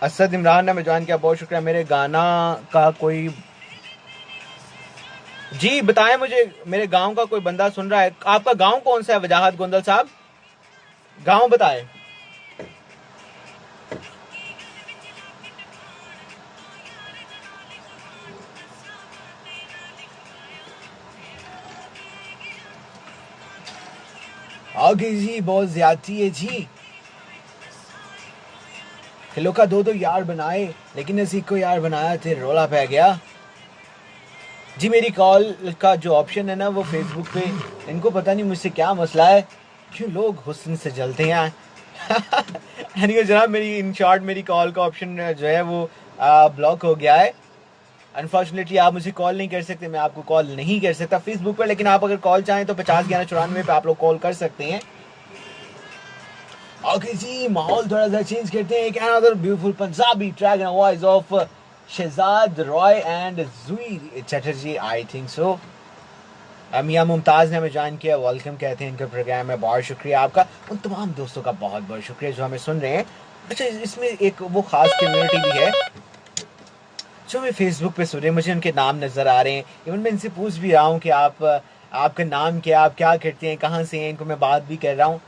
असद इमरान ने हमें ज्वाइन किया, बहुत शुक्रिया। मेरे गाना का कोई जी बताएं मुझे, मेरे गांव का कोई बंदा सुन रहा है? आपका गांव कौन सा है वजाहत गोंदल साहब? गांव बताएं। आगे जी बहुत ज्यादती है जी। किलो का 2 यार बनाए लेकिन इसी को यार बनाया थे रोला पै गया जी। मेरी कॉल का जो ऑप्शन है ना वो फेसबुक पे, इनको पता नहीं मुझसे क्या मसला है, क्यों लोग हुस्न से जलते हैं। एनीवे जनाब, मेरी इन शॉर्ट मेरी कॉल का ऑप्शन जो है वो ब्लॉक हो गया है। अनफॉर्चुनेटली आप मुझे कॉल नहीं कर सकते, मैं आपको कॉल नहीं कर सकता फेसबुक पर, लेकिन आप अगर कॉल चाहें तो 50 11 94 पे आप लोग कॉल कर सकते हैं। ओके जी, माहौल थोड़ा सा चेंज करते हैं। एक another beautiful Punjabi track and voice of Shahzad Roy and Jui Chatterjee, I think so. मियाँ मुमताज़ ने हमें ज्वाइन किया, वेलकम कहते हैं इनके प्रोग्राम में। बहुत शुक्रिया आपका, उन तमाम दोस्तों का बहुत बहुत शुक्रिया जो हमें सुन रहे हैं। अच्छा, इसमें एक वो ख़ास कम्युनिटी भी है जो हमें फेसबुक पे सुन रहे हैं, मुझे उनके नाम नज़र आ रहे हैं। इवन मैं इनसे पूछ भी रहा हूँ कि आपका नाम क्या, आप क्या करते हैं, कहाँ से हैं, इनको मैं बात भी कर रहा हूँ।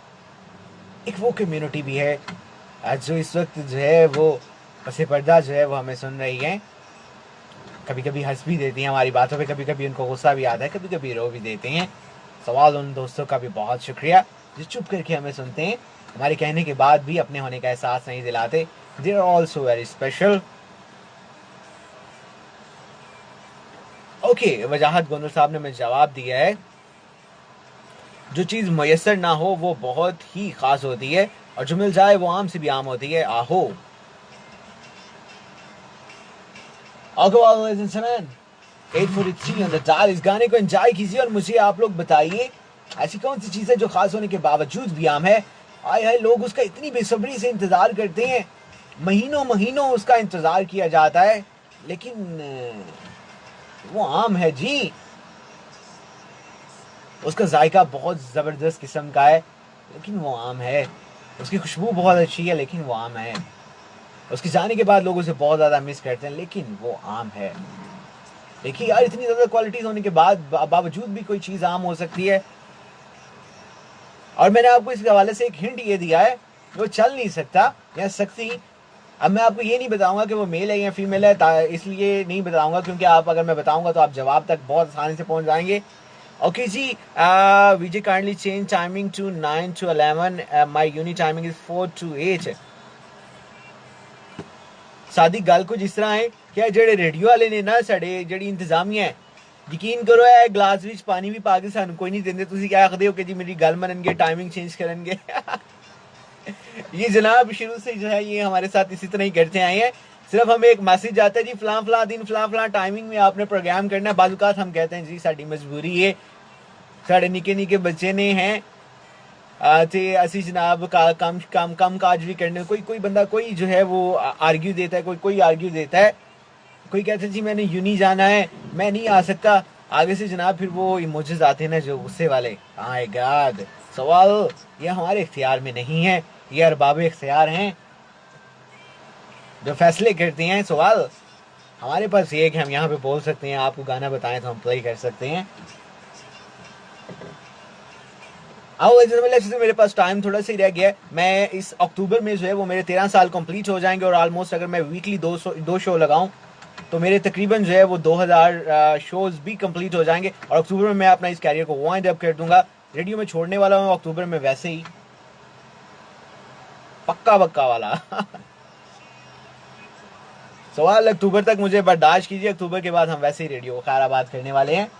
एक वो कम्युनिटी भी है जो इस वक्त जो है वो पसे पर्दा जो है वो हमें सुन रही है। कभी कभी हंस भी देती हैं हमारी बातों पे, कभी कभी उनको गुस्सा भी आता है, कभी कभी रो भी देते हैं। सवाल उन दोस्तों का भी बहुत शुक्रिया जो चुप करके हमें सुनते हैं, हमारे कहने के बाद भी अपने होने का एहसास नहीं दिलाते। They are also very special. Okay, Wajahat Gondal साहब ने हमें जवाब दिया है, जो चीज़ मैसर ना हो वो बहुत ही खास होती है और जो मिल जाए वो आम से भी आम होती है। आहो 8:43 ऑन द डायल। इस गाने को एंजॉय कीजिए और मुझे आप लोग बताइए ऐसी कौन सी चीज़ है जो खास होने के बावजूद भी आम है। आए हाय, लोग उसका इतनी बेसब्री से इंतजार करते हैं महीनों महीनों उसका इंतजार किया जाता है, लेकिन वो आम है जी। उसका जायका बहुत ज़बरदस्त किस्म का है, लेकिन वो आम है। उसकी खुशबू बहुत अच्छी है, लेकिन वो आम है। उसके जाने के बाद लोग उसे बहुत ज़्यादा मिस करते हैं, लेकिन वो आम है। देखिए यार, इतनी ज़्यादा क्वालिटीज़ होने के बाद बावजूद भी कोई चीज़ आम हो सकती है। और मैंने आपको इस हवाले से एक हिंट ये दिया है, वो चल नहीं सकता या सकती। अब मैं आपको ये नहीं बताऊंगा कि वो मेल है या फीमेल है, इसलिए नहीं बताऊंगा क्योंकि आप अगर मैं बताऊंगा तो आप जवाब तक बहुत आसानी से पहुंच जाएंगे। ओके जी, Vijay kindly change timing to 9 to 11, my unit timing is 4 to 8। सादी गल कुछ इस तरह है कि जेडे रेडियो वाले ने ना साडे जेडी इंतजामिया है, यकीन करो है ग्लास विच पानी भी पा के सानू कोई नहीं देंदे। तुसी क्या आखदे हो कि जी मेरी गल मननगे, टाइमिंग चेंज करनगे। ये जनाब शुरू से जो है ये हमारे साथ इसी तरह ही करते आए हैं। सिर्फ हमें एक मैसेज आता है जी फलां फलां दिन फलां फलां टाइमिंग में आपने प्रोग्राम करना है। बाजुकात हम कहते हैं जी साडी मजबूरी है, साडे निके निके बच्चे ने हैं ते असी जनाब कम काज भी करने। कोई कोई बंदा कोई जो है वो आर्ग्यू देता है, कोई कोई आर्ग्यू देता है, कोई कहता है जी मैंने यूनी जाना है, मैं नहीं आ सकता। आगे से जनाब फिर वो इमोजीज आते हैं ना जो गुस्से वाले। माय गॉड, सवाल ये हमारे इख्तियार में नहीं है, ये अरबाब इख्तियार हैं जो फैसले करते हैं। सवाल हमारे पास ये है कि हम यहाँ पे बोल सकते हैं, आपको गाना बताएं तो हम प्ले कर सकते हैं। आओ वैसे मेरे पास टाइम थोड़ा सा ही रह गया है। मैं इस अक्टूबर में जो है वो मेरे 13 साल कंप्लीट हो जाएंगे और ऑलमोस्ट अगर मैं वीकली दो शो लगाऊं तो मेरे तकरीबन जो है वो 2000 शोज भी कंप्लीट हो जाएंगे और अक्टूबर में मैं अपना इस कैरियर को वाइंड अप कर दूंगा। रेडियो में छोड़ने वाला हूँ अक्टूबर में, वैसे ही पक्का पक्का वाला। सवाल अक्टूबर तक मुझे बर्दाश्त कीजिए, अक्टूबर के बाद हम वैसे ही रेडियो खैराबाद करने वाले हैं।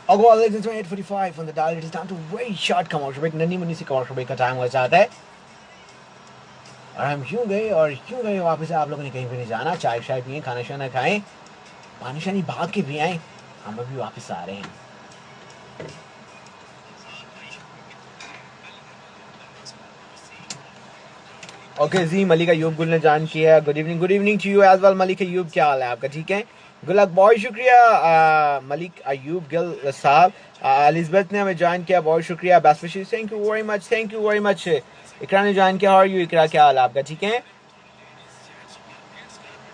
और वो 8:45 on the dial, it is time to very short commercial break। नन्ही मुन्नी सी commercial break का टाइम हो जाता है और हम यूं गए वापस। आप लोगों ने कहीं पे नहीं जाना, चाय शाय पिए, खाना शाना खाएं, पानी शानी भाग के भी आए, हम अभी वापस आ रहे हैं। ओके जी, मलिक अयूब गुल ने जान किया। Good evening to you as well Malik Ayub, क्या हाल है आपका? ठीक है, गुलक बहुत शुक्रिया मलिक अयूब गिल साहब। एलिजबेथ ने हमें ज्वाइन किया, बहुत शुक्रिया। Best wishes, thank you very much. Iqra ने ज्वाइन किया, हाउ आर यू इकरा, क्या हाल है आपका? ठीक है।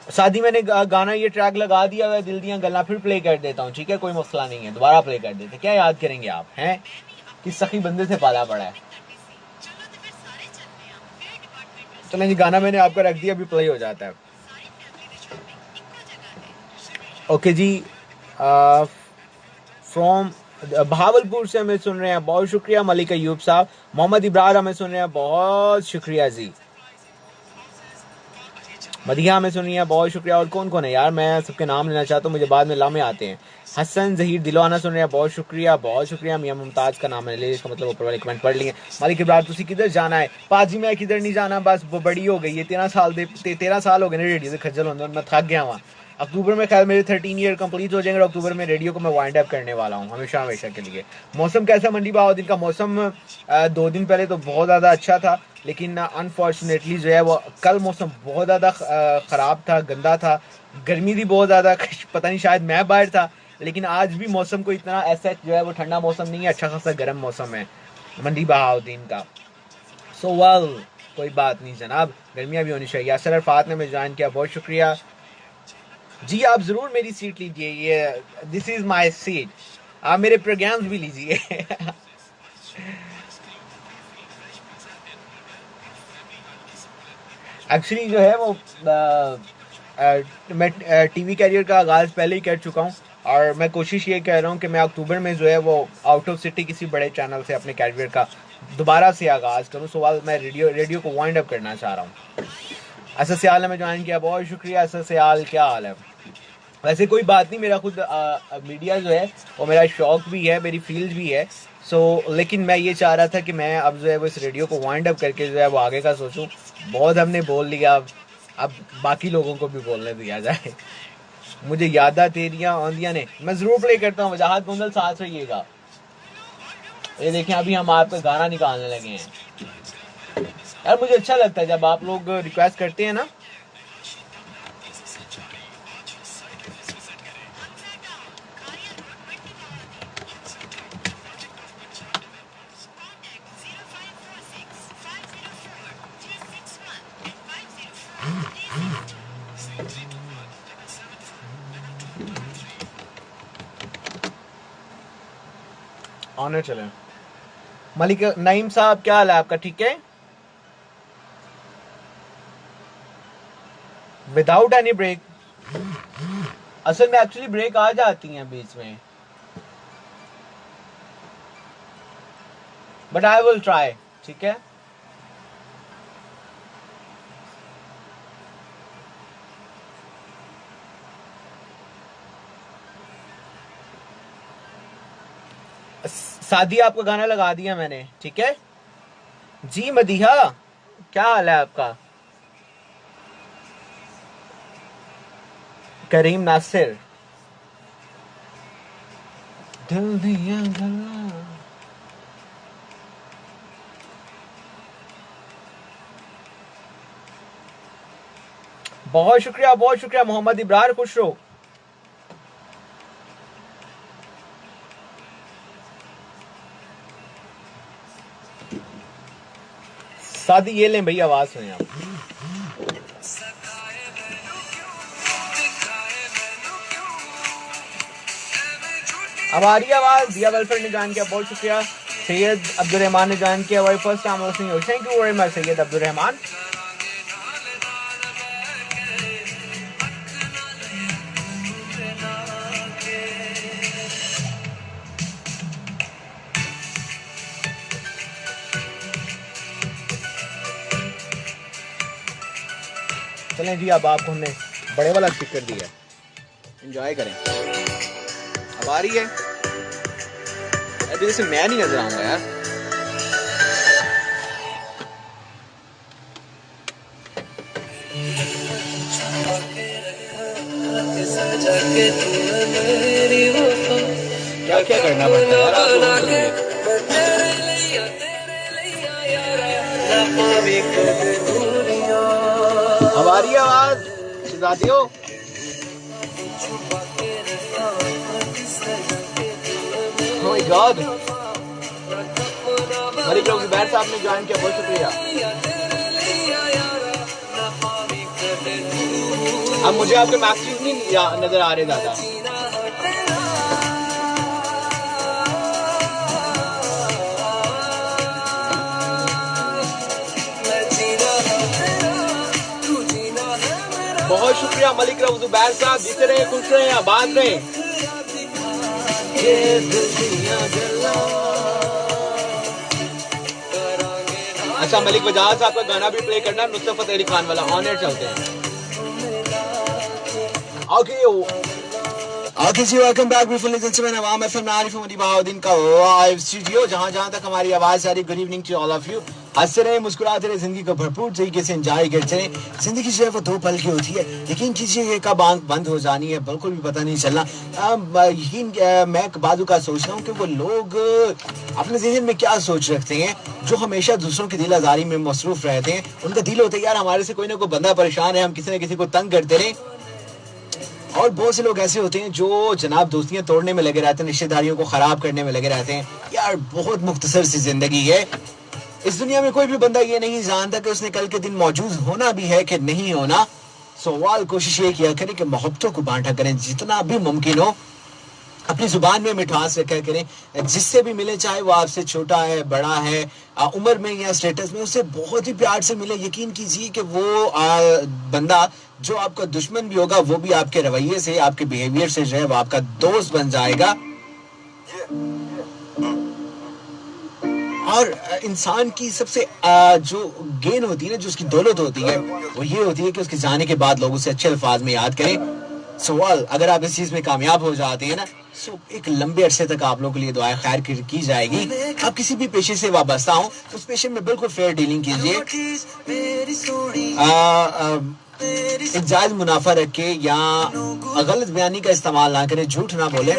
शादी मैंने गाना ये ट्रैक लगा दिया हुआ है, दिल दियां गल्लां, फिर प्ले कर देता हूँ, ठीक है, कोई मसला नहीं है, दोबारा प्ले कर देते। क्या याद करेंगे आप हैं, किस सखी बंदे से पाला पड़ा है। चलें जी, गाना मैंने आपका रख दिया, अभी प्ले हो जाता है। ओके जी, फ्रॉम बहावलपुर से हमें सुन रहे हैं, बहुत शुक्रिया मलिक अयूब साहब। मोहम्मद इब्रार हमें सुन रहे हैं, बहुत शुक्रिया जी। मदिया हमें सुन रही है, बहुत शुक्रिया। और कौन कौन है यार, मैं सबके नाम लेना चाहता हूँ, मुझे बाद में लामे आते हैं। हसन जहीर दिलवाना सुन रहे हैं, बहुत शुक्रिया। मियां मुमताज का नाम ले, इसका मतलब ऊपर वाले कमेंट पढ़ लिए। मलिक इब्रार तुसी किधर जाना है? पाजी मैं किधर नहीं जाना, बस बड़ी हो गई है, 13 साल हो गए रेडियो से खज्जल होने, मैं थक गया वहाँ। अक्टूबर में खैर मेरे 13 ईयर कंप्लीट हो जाएंगे और अक्टूबर में रेडियो को मैं वाइंड अप करने वाला हूँ हमेशा के लिए। मौसम कैसा मंडी बहाउद्दीन का? मौसम 2 दिन पहले तो बहुत ज़्यादा अच्छा था, लेकिन अनफॉर्चुनेटली जो है वो कल मौसम बहुत ज़्यादा ख़राब था, गंदा था, गर्मी थी बहुत ज़्यादा। पता नहीं, शायद मैं बाहर था, लेकिन आज भी मौसम को इतना ऐसा जो है वो ठंडा मौसम नहीं है, अच्छा खासा गर्म मौसम है मंडी बहाउद्दीन का। सो वेल, कोई बात नहीं जनाब, गर्मियाँ भी होनी चाहिए। असर अरफात ने मुझे ज्वाइन किया, बहुत शुक्रिया जी। आप ज़रूर मेरी सीट लीजिए, ये दिस इज़ माई सीट, आप मेरे प्रोग्राम्स भी लीजिए। एक्चुअली जो है वो मैं टीवी कैरियर का आगाज़ पहले ही कर चुका हूँ और मैं कोशिश ये कर रहा हूँ कि मैं अक्टूबर में जो है वो आउट ऑफ सिटी किसी बड़े चैनल से अपने कैरियर का दोबारा से आगाज़ करूँ। सो मैं रेडियो को वाइंड अप करना चाह रहा हूँ। असद सियाल ने मैं ज्वाइन किया, बहुत शुक्रिया असद सियाल, क्या हाल है? वैसे कोई बात नहीं, मेरा खुद मीडिया जो है वो मेरा शौक भी है, मेरी फील्ड भी है। लेकिन मैं ये चाह रहा था कि मैं अब जो है वो इस रेडियो को वाइंड अप करके जो है वो आगे का सोचूं। बहुत हमने बोल लिया, अब बाकी लोगों को भी बोलने दिया जाए। मुझे यादा तेरिया औंदिया ने, मैं जरूर प्ले करता हूँ। वजाहत गुंदल साथ रहिएगा। ये देखें अभी हम आपका गाना निकालने लगे हैं। यार मुझे अच्छा लगता है जब आप लोग रिक्वेस्ट करते हैं ना। आने चले। मलिक नईम साहब क्या हाल है आपका? ठीक है, विदाउट एनी ब्रेक। असल में एक्चुअली ब्रेक आ जाती हैं बीच में, बट आई विल ट्राई। ठीक है, सादी आपका गाना लगा दिया मैंने। ठीक है जी। मदीहा क्या हाल है आपका? करीम नासिर दिल दिया गला। बहुत शुक्रिया, बहुत शुक्रिया मोहम्मद इब्रार, खुश रहो। सादी ये लें भाई, आवाज सुने आप। अब आ रही है आवाज? दिया वेलफेयर ने ज्वाइन किया, बहुत शुक्रिया। सैयद अब्दुल-रहमान ने ज्वाइन किया, Y first time listening, thank you very much Syed Abdul Rahman. चलें जी, अब आपको हमने बड़े वाला स्पीकर दिया, एंजॉय करें। अब आ रही है? अभी जैसे मैं नहीं नजर आऊंगा यार। क्या क्या करना पड़ता है यार। अब आ रही है आवाज शहजादियों? Oh my God, Malik Zubair साहब ने ज्वाइन किया, बहुत शुक्रिया। अब मुझे आपके मैसेज नहीं नजर आ रहे दादा। बहुत शुक्रिया मलिक ज़ुबैर साहब, जीते रहे, खुश रहे, आबाद रहे। अच्छा मलिक वजाहत साहब का गाना भी प्ले करना, नुसरत फतेह अली खान वाला। ऑन एयर चलते हैं। ओके जी, welcome back beautiful listeners. Awam FM Arif Mohammad Bahauddin का लाइव स्टूडियो, जहां तक हमारी आवाज आ रही। Good evening to all of you. हंसते रहे, मुस्कुराते रहे, जिंदगी को भरपूर तरीके से एंजॉय करते रहे। जिंदगी जो है वो दो पल की होती है, यकीन कीजिए ये कब आंख बंद हो जानी है बिल्कुल भी पता नहीं चलना। मैं बाजू का सोच रहा हूँ कि वो लोग अपने ज़हन में क्या सोच रखते हैं जो हमेशा दूसरों की दिल आजारी में मसरूफ रहते हैं। उनका दिल होता है यार हमारे से कोई ना कोई बंदा परेशान है, हम किसी न किसी को तंग करते रहे। और बहुत से लोग ऐसे होते हैं जो जनाब दोस्तियां तोड़ने में लगे रहते हैं, रिश्तेदारियों को खराब करने में लगे रहते हैं। यार बहुत मुख्तसर सी जिंदगी है। इस दुनिया में कोई भी बंदा ये नहीं जानता कि उसने कल के दिन मौजूद होना भी है कि नहीं होना। सवाल कोशिश ये किया करें कि मोहब्बतों को बांटा करें, जितना भी मुमकिन हो अपनी जुबान में मिठास रखा करें। जिससे भी मिले, चाहे वो आपसे छोटा है, बड़ा है, उम्र में या स्टेटस में, उससे बहुत ही प्यार से मिले। यकीन कीजिए कि वो बंदा जो आपका दुश्मन भी होगा वो भी आपके रवैये से, आपके बिहेवियर से जो है वो आपका दोस्त बन जाएगा। और इंसान की सबसे जो गेन होती है ना, जो उसकी दौलत होती है, वो ये होती है कि उसके जाने के बाद लोग उसे अच्छे अल्फाज में याद करें। सवाल अगर आप इस चीज में कामयाब हो जाते हैं ना, तो एक लंबे अरसे तक आप लोगों के लिए दुआ खैर की जाएगी। आप किसी भी पेशे से वाबस्ता हो, उस पेशे में बिल्कुल फेयर डीलिंग कीजिए। एक जायज मुनाफा रख के या गलत बयानी का इस्तेमाल ना करें, झूठ ना बोले।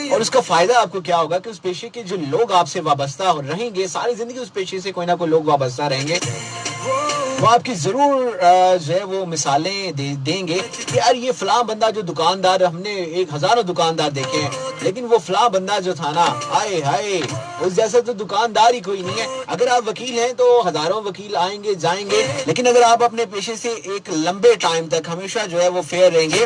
और उसका फायदा आपको क्या होगा कि उस पेशे के जो लोग आपसे वाबस्ता रहेंगे, सारी जिंदगी उस पेशे से कोई ना कोई लोग वाबस्ता रहेंगे, वो आपकी जरूर जो है वो मिसालें देंगे कि यार ये फलां बंदा जो दुकानदार, हमने एक हजारों दुकानदार देखे हैं, लेकिन वो फलां बंदा जो था ना, हाय हाय, उस जैसा तो दुकानदार ही कोई नहीं है। अगर आप वकील हैं तो हजारों वकील आएंगे जाएंगे, लेकिन अगर आप अपने पेशे से एक लंबे टाइम तक हमेशा जो है वो फेयर रहेंगे,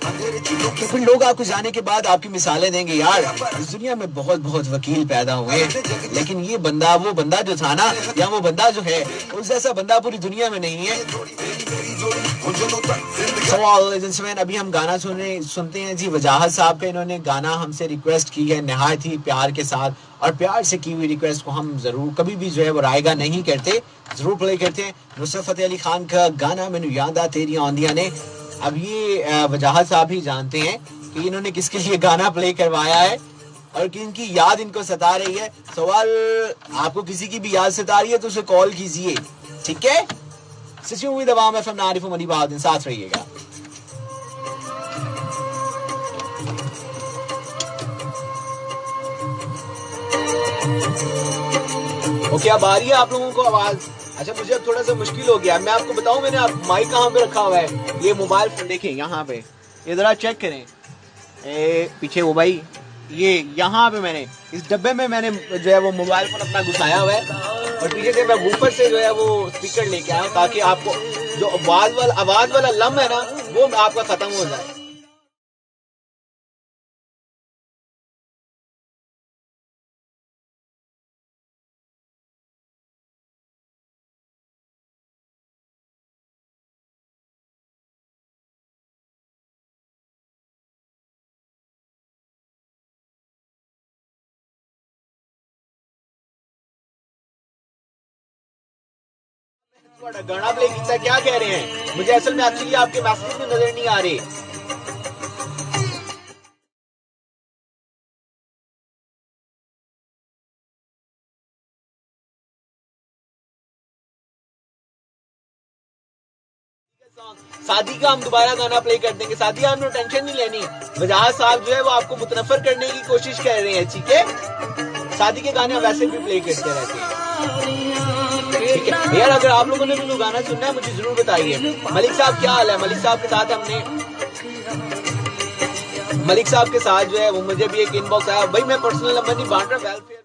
तो फिर लोग आपको जाने के बाद आपकी मिसालें देंगे, यार इस दुनिया में बहुत बहुत वकील पैदा हुए, लेकिन ये बंदा, वो बंदा जो था ना, या वो बंदा जो है, उस जैसा बंदा पूरी दुनिया में नहीं है। सवाल अभी हम गाना सुनते हैं जी वजाहत साहब का। इन्होंने गाना हमसे रिक्वेस्ट की है निहायत ही प्यार के साथ, और प्यार से की हुई रिक्वेस्ट को हम जरूर कभी भी जो है वो रायगा नहीं करते, जरूर प्ले करते हैं। नुसरत फतेह अली खान का गाना मैनू याद आ तेरी आंदियां ने। अब ये वजाहत साहब ही जानते हैं कि इन्होंने किसके लिए गाना प्ले करवाया है और कि इनकी याद इनको सता रही है। सवाल, आपको किसी की भी याद सता रही है तो उसे कॉल कीजिए, ठीक है। सच्ची उम्मीद अवाम एफएम नारिफ मनी बहाउद्दीन, साथ रहिएगा। ओके, अब आ रही है आप लोगों को आवाज? अच्छा, मुझे अब थोड़ा सा मुश्किल हो गया। मैं आपको बताऊं, मैंने आप माइक कहाँ पे रखा हुआ है, ये मोबाइल फोन देखें यहाँ पे, ये जरा चेक करें, पीछे वो भाई, ये यहाँ पे मैंने इस डब्बे में मैंने जो है वो मोबाइल फोन अपना घुसाया हुआ है, और पीछे से मैं वूफर से जो है वो स्पीकर लेके आया ताकि आपको जो आवाज वाला लम है ना, वो आपका खत्म हो जाए। गाना प्ले किया, क्या कह रहे हैं? मुझे असल में एक्चुअली आपके मैसेज में नजर नहीं आ रहे। शादी का हम दोबारा गाना प्ले कर देंगे। शादी आपने टेंशन नहीं लेनी, वजाहत साहब जो है वो आपको मुतनफर करने की कोशिश कर रहे हैं, ठीक है। शादी के गाने वैसे भी प्ले करते रहते हैं, ठीक है यार। अगर आप लोगों ने भी गाना सुनना है मुझे जरूर बताइए। मलिक साहब क्या हाल है? मलिक साहब के साथ मलिक साहब के साथ जो है वो मुझे भी एक इनबॉक्स आया, भाई मैं पर्सनल नंबर नहीं बांट रहा, वेलफेयर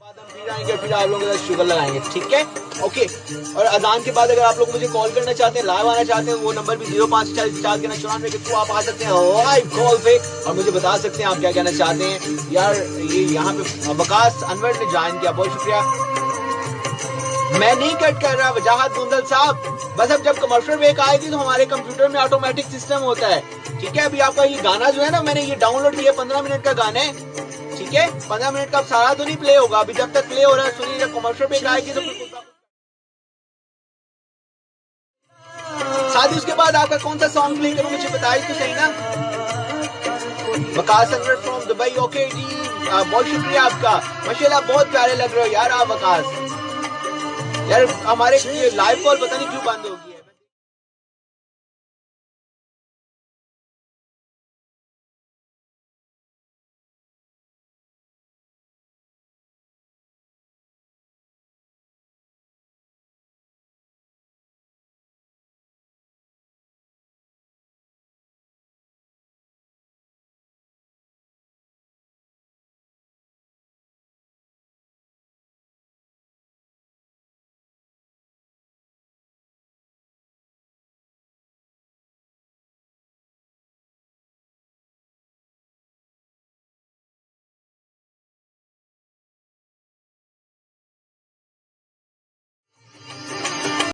बाद हम फिर आएंगे, फिर आप लोगों के साथ शुगर लगाएंगे, ठीक है, ओके। और अजान के बाद अगर आप लोग मुझे कॉल करना चाहते हैं, लाइव आना चाहते हैं, वो नंबर भी 054494 के थ्रू आप आ सकते हैं लाइव कॉल पे और मुझे बता सकते हैं आप क्या कहना चाहते हैं। यार ये यहाँ पे वकास अनवर ने ज्वाइन किया, बहुत शुक्रिया। मैं नहीं कट कर रहा वजाहत गुंदल साहब, बस अब जब कमर्शियल ब्रेक आएगी तो हमारे कंप्यूटर में ऑटोमेटिक सिस्टम होता है, ठीक है। अभी आपका ये गाना जो है ना, मैंने ये डाउनलोड किया, 15 मिनट का गाना है, ठीक है। 15 मिनट का सारा तो नहीं प्ले होगा, अभी जब तक प्ले हो रहा है सुनिए, जब कमर्शियल ब्रेक आएगी तो साथ ही उसके बाद आपका कौन सा सॉन्ग प्ले करूं मुझे बताइए तो सही ना। Waqas Anwar from Dubai, okay जी, बहुत शुक्रिया आपका, माशाल्लाह बहुत प्यारे लग रहे हो यार आप वकास। यार हमारे लाइव कॉल पता नहीं क्यों बंद हो गई है।